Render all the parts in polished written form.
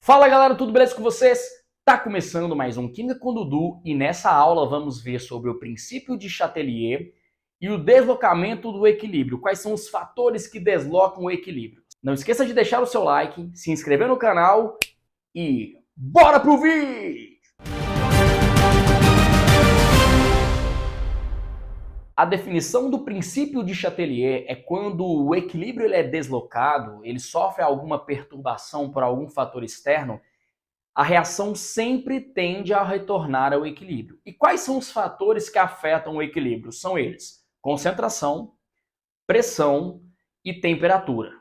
Fala galera, tudo beleza com vocês? Tá começando mais um Química com Dudu e nessa aula vamos ver sobre o princípio de Chatelier e o deslocamento do equilíbrio. Quais são os fatores que deslocam o equilíbrio? Não esqueça de deixar o seu like, se inscrever no canal e bora pro vídeo! A definição do princípio de Chatelier é quando o equilíbrio ele é deslocado, ele sofre alguma perturbação por algum fator externo, a reação sempre tende a retornar ao equilíbrio. E quais são os fatores que afetam o equilíbrio? São eles: concentração, pressão e temperatura.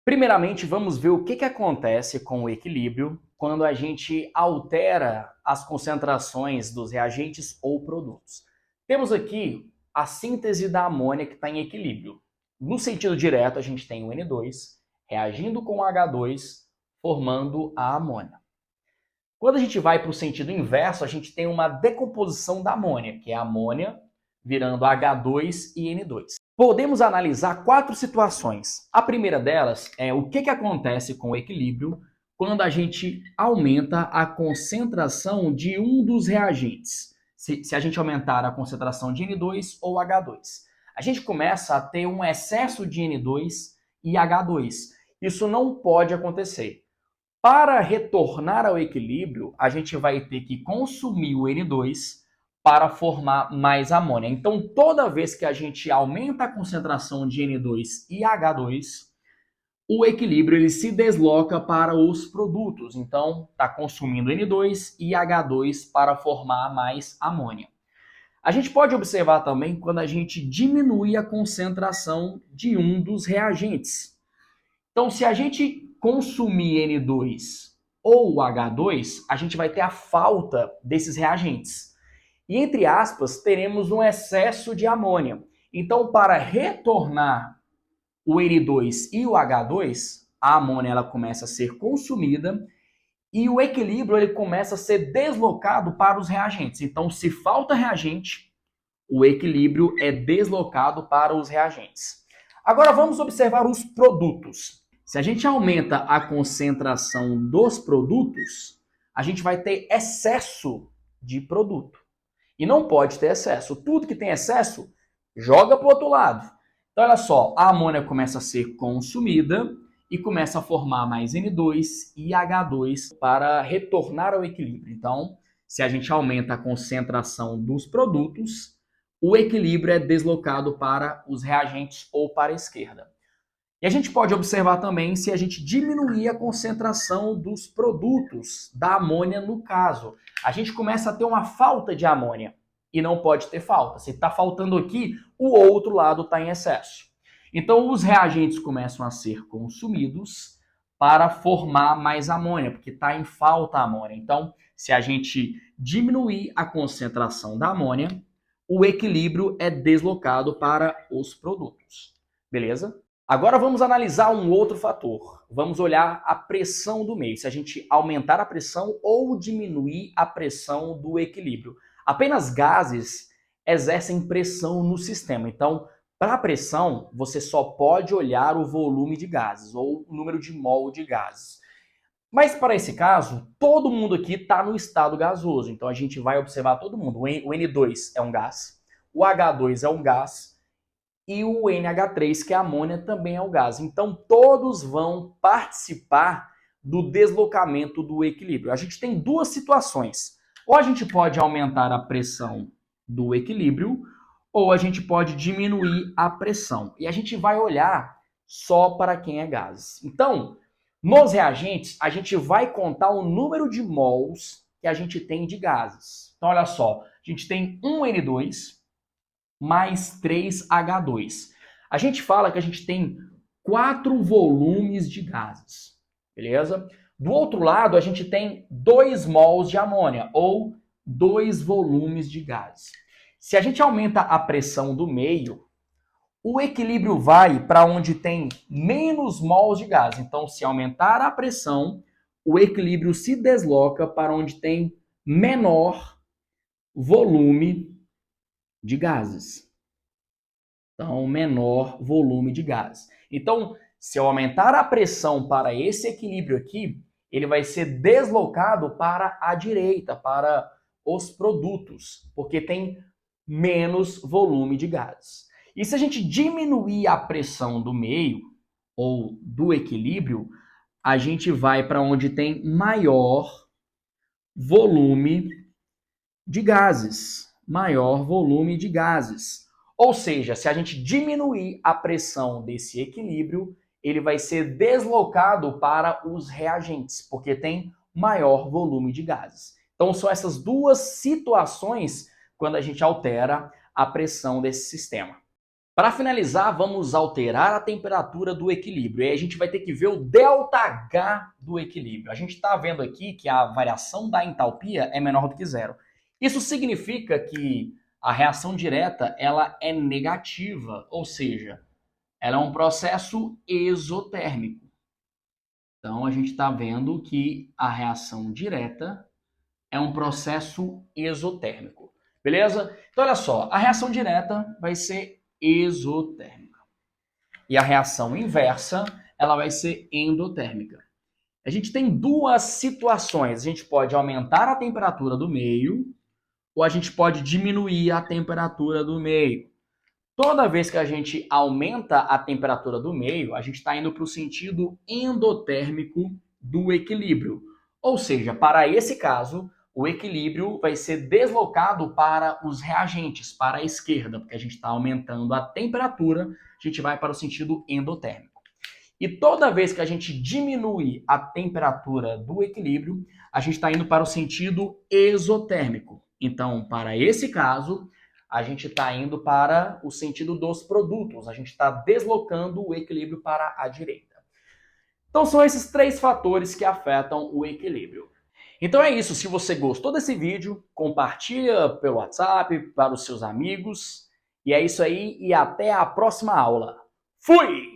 Primeiramente, vamos ver o que acontece com o equilíbrio quando a gente altera as concentrações dos reagentes ou produtos. Temos aqui a síntese da amônia que está em equilíbrio. No sentido direto, a gente tem o N2 reagindo com o H2, formando a amônia. Quando a gente vai para o sentido inverso, a gente tem uma decomposição da amônia, que é a amônia virando H2 e N2. Podemos analisar 4 situações. A primeira delas é o que acontece com o equilíbrio quando a gente aumenta a concentração de um dos reagentes. Se a gente aumentar a concentração de N2 ou H2. A gente começa a ter um excesso de N2 e H2. Isso não pode acontecer. Para retornar ao equilíbrio, a gente vai ter que consumir o N2 para formar mais amônia. Então, toda vez que a gente aumenta a concentração de N2 e H2, o equilíbrio ele se desloca para os produtos. Então, está consumindo N2 e H2 para formar mais amônia. A gente pode observar também quando a gente diminui a concentração de um dos reagentes. Então, se a gente consumir N2 ou H2, a gente vai ter a falta desses reagentes. E, entre aspas, teremos um excesso de amônia. Então, para retornar o N2 e o H2, a amônia ela começa a ser consumida e o equilíbrio ele começa a ser deslocado para os reagentes. Então, se falta reagente, o equilíbrio é deslocado para os reagentes. Agora, vamos observar os produtos. Se a gente aumenta a concentração dos produtos, a gente vai ter excesso de produto. E não pode ter excesso. Tudo que tem excesso, joga para o outro lado. Então, olha só, a amônia começa a ser consumida e começa a formar mais N2 e H2 para retornar ao equilíbrio. Então, se a gente aumenta a concentração dos produtos, o equilíbrio é deslocado para os reagentes ou para a esquerda. E a gente pode observar também se a gente diminuir a concentração dos produtos da amônia no caso. A gente começa a ter uma falta de amônia e não pode ter falta. Se está faltando aqui, o outro lado está em excesso. Então os reagentes começam a ser consumidos para formar mais amônia, porque está em falta a amônia. Então, se a gente diminuir a concentração da amônia, o equilíbrio é deslocado para os produtos. Beleza? Agora vamos analisar um outro fator. Vamos olhar a pressão do meio, se a gente aumentar a pressão ou diminuir a pressão do equilíbrio. Apenas gases exercem pressão no sistema. Então, para a pressão, você só pode olhar o volume de gases ou o número de mol de gases. Mas para esse caso, todo mundo aqui está no estado gasoso. Então a gente vai observar todo mundo. O N2 é um gás, o H2 é um gás, e o NH3, que é a amônia, também é o gás. Então, todos vão participar do deslocamento do equilíbrio. A gente tem duas situações. Ou a gente pode aumentar a pressão do equilíbrio, ou a gente pode diminuir a pressão. E a gente vai olhar só para quem é gás. Então, nos reagentes, a gente vai contar o número de mols que a gente tem de gases. Então, olha só, a gente tem um N2 mais 3H2. A gente fala que a gente tem 4 volumes de gases, beleza? Do outro lado, a gente tem 2 mols de amônia, ou 2 volumes de gases. Se a gente aumenta a pressão do meio, o equilíbrio vai para onde tem menos mols de gás. Então, se aumentar a pressão, o equilíbrio se desloca para onde tem menor volume de gases. Então, menor volume de gases. Então, se eu aumentar a pressão para esse equilíbrio aqui, ele vai ser deslocado para a direita, para os produtos, porque tem menos volume de gases. E se a gente diminuir a pressão do meio, ou do equilíbrio, a gente vai para onde tem maior volume de gases. Maior volume de gases. Ou seja, se a gente diminuir a pressão desse equilíbrio, ele vai ser deslocado para os reagentes, porque tem maior volume de gases. Então são essas duas situações quando a gente altera a pressão desse sistema. Para finalizar, vamos alterar a temperatura do equilíbrio. E aí a gente vai ter que ver o ΔH do equilíbrio. A gente está vendo aqui que a variação da entalpia é menor do que zero. Isso significa que a reação direta ela é negativa, ou seja, ela é um processo exotérmico. Então a gente está vendo que a reação direta é um processo exotérmico. Beleza? Então olha só, a reação direta vai ser exotérmica. E a reação inversa, ela vai ser endotérmica. A gente tem duas situações. A gente pode aumentar a temperatura do meio ou a gente pode diminuir a temperatura do meio. Toda vez que a gente aumenta a temperatura do meio, a gente está indo para o sentido endotérmico do equilíbrio. Ou seja, para esse caso, o equilíbrio vai ser deslocado para os reagentes, para a esquerda, porque a gente está aumentando a temperatura, a gente vai para o sentido endotérmico. E toda vez que a gente diminui a temperatura do equilíbrio, a gente está indo para o sentido exotérmico. Então, para esse caso, a gente está indo para o sentido dos produtos, a gente está deslocando o equilíbrio para a direita. Então, são esses três fatores que afetam o equilíbrio. Então é isso, se você gostou desse vídeo, compartilha pelo WhatsApp, para os seus amigos. E é isso aí, e até a próxima aula. Fui!